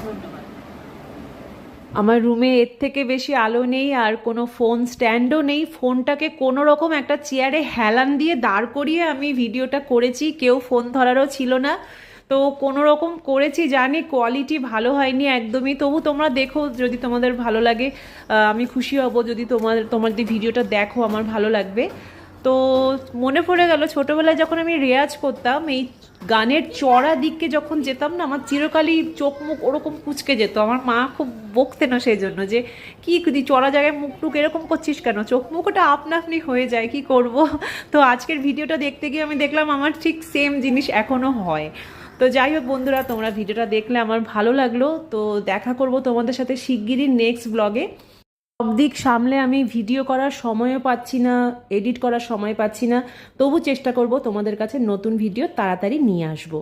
ধন্যবাদ। আমার রুমে এর থেকে বেশি আলো নেই, আর কোনো ফোন স্ট্যান্ডও নেই। ফোনটাকে কোনো রকম একটা চেয়ারে হেলান দিয়ে দাঁড় করিয়ে আমি ভিডিওটা করেছি, কেউ ফোন ধরারও ছিল না। তো কোনো রকম করেছি, জানি কোয়ালিটি ভালো হয়নি একদমই, তবু তোমরা দেখো, যদি তোমাদের ভালো লাগে আমি খুশি হব। যদি তোমাদের ভিডিওটা দেখো আমার ভালো লাগবে। তো মনে পড়ে গেল ছোটোবেলায় যখন আমি রেয়াজ করতাম, এই গানের চড়া দিককে যখন যেতাম না, আমার চিরকালই চোখ মুখ ওরকম কুঁচকে যেত। আমার মা খুব বকতেন না সেই জন্য, যে কি তুই চড়া জায়গায় মুখ টুক এরকম করছিস কেন, চোখ মুখ ওটা আপনা আপনি হয়ে যায়, কি করব। তো আজকের ভিডিওটা দেখতে গিয়ে আমি দেখলাম আমার ঠিক সেম জিনিস এখনও হয়। তো যাই হোক বন্ধুরা, তোমরা ভিডিওটা দেখলে আমার ভালো লাগলো। তো দেখা করব তোমাদের সাথে শিগগিরই নেক্সট ব্লগে। সব দিক সামলে আমি ভিডিও করার সময়ও পাচ্ছি না, এডিট করার সময় পাচ্ছি না, তবু চেষ্টা করব তোমাদের কাছে নতুন ভিডিও তাড়াতাড়ি নিয়ে আসবো।